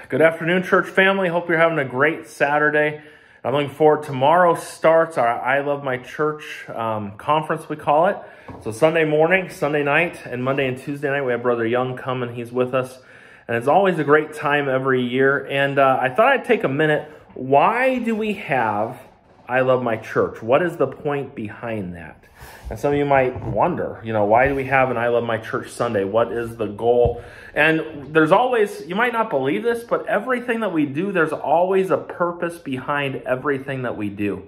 Good afternoon, church family. Hope you're having a great Saturday. I'm looking forward. Tomorrow starts our I Love My Church conference, we call it. So Sunday morning, Sunday night, and Monday and Tuesday night, we have Brother Young coming. He's with us. And it's always a great time every year. And I thought I'd take a minute. Why do we have I Love My Church? What is the point behind that? And some of you might wonder, why do we have an I Love My Church Sunday? What is the goal? And there's always, you might not believe this, but everything that we do, there's always a purpose behind everything that we do.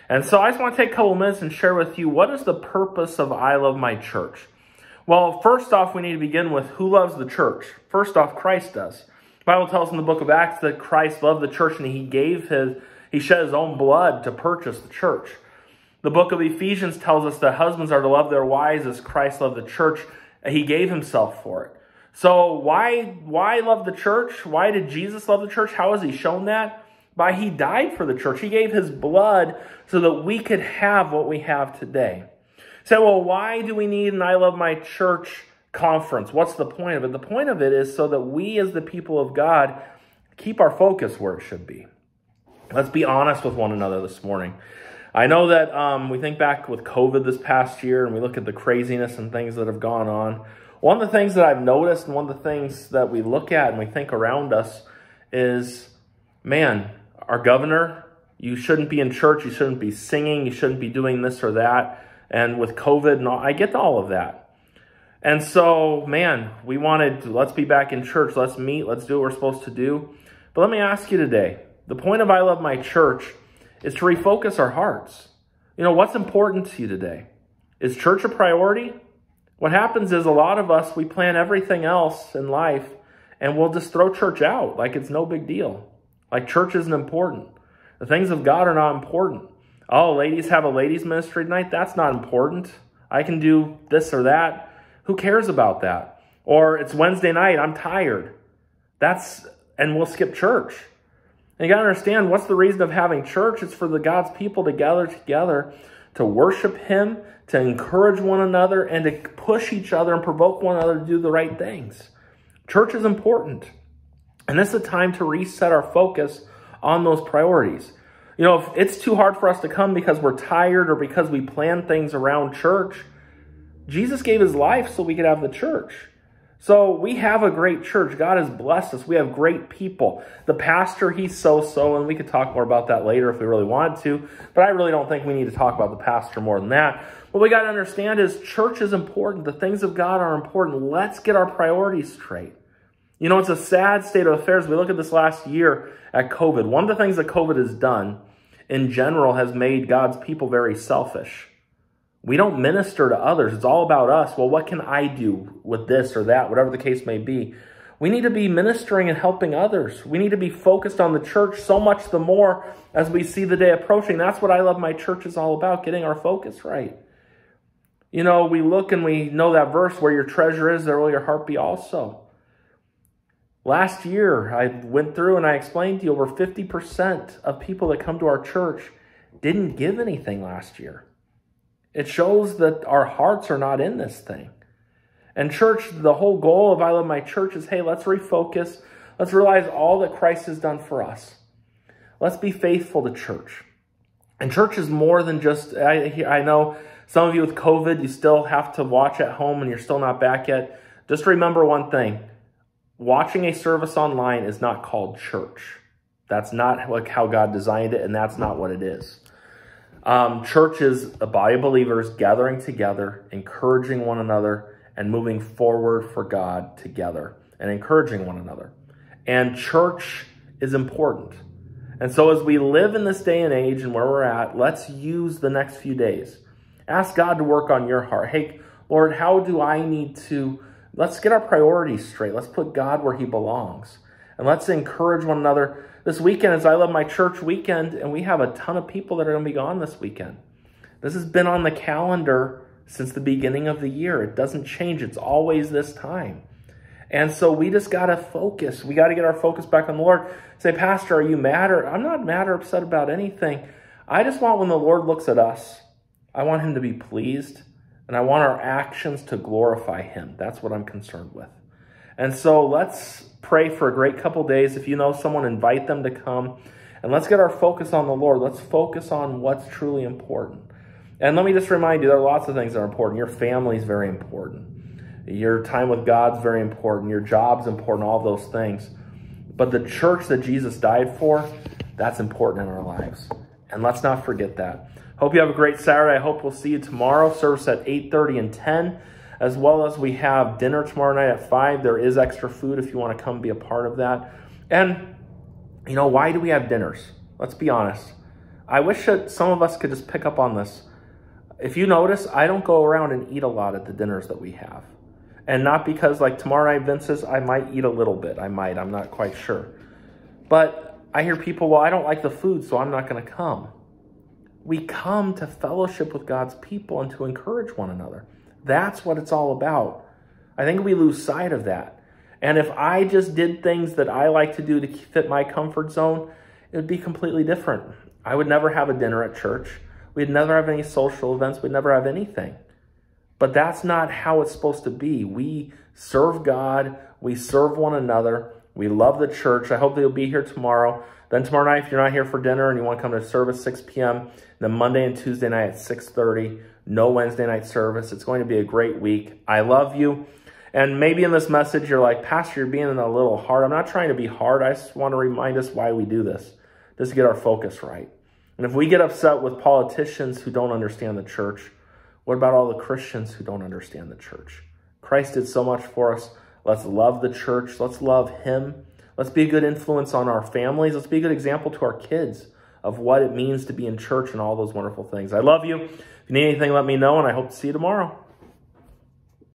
And so I just want to take a couple minutes and share with you, what is the purpose of I Love My Church? Well, first off, we need to begin with who loves the church. First off, Christ does. The Bible tells us in the book of Acts that Christ loved the church and he shed his own blood to purchase the church. The book of Ephesians tells us that husbands are to love their wives as Christ loved the church. He gave himself for it. So why love the church? Why did Jesus love the church? How has he shown that? By he died for the church. He gave his blood so that we could have what we have today. So, well, why do we need an I Love My Church conference? What's the point of it? The point of it is so that we as the people of God keep our focus where it should be. Let's be honest with one another this morning. I know that we think back with COVID this past year and we look at the craziness and things that have gone on. One of the things that I've noticed and one of the things that we look at and we think around us is, man, our governor, you shouldn't be in church, you shouldn't be singing, you shouldn't be doing this or that. And with COVID and all, I get all of that. And so, man, we wanted, let's be back in church, let's meet, let's do what we're supposed to do. But let me ask you today, the point of I Love My Church is to refocus our hearts. What's important to you today? Is church a priority? What happens is a lot of us, we plan everything else in life and we'll just throw church out like it's no big deal. Like church isn't important. The things of God are not important. Oh, ladies have a ladies ministry tonight. That's not important. I can do this or that. Who cares about that? Or it's Wednesday night. I'm tired. And we'll skip church. And you got to understand, what's the reason of having church? It's for the God's people to gather together to worship him, to encourage one another, and to push each other and provoke one another to do the right things. Church is important. And this is a time to reset our focus on those priorities. If it's too hard for us to come because we're tired or because we plan things around church, Jesus gave his life so we could have the church. So we have a great church. God has blessed us. We have great people. The pastor, he's so-so, and we could talk more about that later if we really wanted to, but I really don't think we need to talk about the pastor more than that. What we got to understand is church is important. The things of God are important. Let's get our priorities straight. It's a sad state of affairs. We look at this last year at COVID. One of the things that COVID has done in general has made God's people very selfish. We don't minister to others. It's all about us. Well, what can I do with this or that, whatever the case may be? We need to be ministering and helping others. We need to be focused on the church so much the more as we see the day approaching. That's what I Love My Church is all about, getting our focus right. We look and we know that verse, where your treasure is, there will your heart be also. Last year, I went through and I explained to you over 50% of people that come to our church didn't give anything last year. It shows that our hearts are not in this thing. And church, the whole goal of I Love My Church is, hey, let's refocus. Let's realize all that Christ has done for us. Let's be faithful to church. And church is more than just, I know some of you with COVID, you still have to watch at home and you're still not back yet. Just remember one thing. Watching a service online is not called church. That's not how God designed it, and that's not what it is. Church is a body of believers gathering together, encouraging one another, and moving forward for God together, and encouraging one another. And church is important. And so as we live in this day and age and where we're at, let's use the next few days. Ask God to work on your heart. Hey, Lord, how do I need to... Let's get our priorities straight. Let's put God where he belongs. And let's encourage one another. This weekend is I Love My Church weekend, and we have a ton of people that are going to be gone this weekend. This has been on the calendar since the beginning of the year. It doesn't change. It's always this time. And so we just got to focus. We got to get our focus back on the Lord. Say, Pastor, are you mad? I'm not mad or upset about anything. I just want, when the Lord looks at us, I want him to be pleased. And I want our actions to glorify him. That's what I'm concerned with. And so let's pray for a great couple days. If you know someone, invite them to come. And let's get our focus on the Lord. Let's focus on what's truly important. And let me just remind you, there are lots of things that are important. Your family is very important. Your time with God's very important. Your job's important, all those things. But the church that Jesus died for, that's important in our lives. And let's not forget that. Hope you have a great Saturday. I hope we'll see you tomorrow. Service at 8:30 and 10, as well as we have dinner tomorrow night at 5. There is extra food if you want to come be a part of that. And you know, why do we have dinners? Let's be honest. I wish that some of us could just pick up on this. If you notice, I don't go around and eat a lot at the dinners that we have. And not because, like tomorrow night, Vince's, I might eat a little bit. I'm not quite sure. But I hear people, well, I don't like the food, so I'm not going to come. We come to fellowship with God's people and to encourage one another. That's what it's all about. I think we lose sight of that. And if I just did things that I like to do to fit my comfort zone, it would be completely different. I would never have a dinner at church. We'd never have any social events. We'd never have anything. But that's not how it's supposed to be. We serve God. We serve one another. We love the church. I hope that you'll be here tomorrow. Then tomorrow night, if you're not here for dinner and you want to come to service 6 p.m., then Monday and Tuesday night at 6:30, no Wednesday night service. It's going to be a great week. I love you. And maybe in this message, you're like, Pastor, you're being a little hard. I'm not trying to be hard. I just want to remind us why we do this, just to get our focus right. And if we get upset with politicians who don't understand the church, what about all the Christians who don't understand the church? Christ did so much for us. Let's love the church. Let's love him. Let's be a good influence on our families. Let's be a good example to our kids of what it means to be in church and all those wonderful things. I love you. If you need anything, let me know, and I hope to see you tomorrow.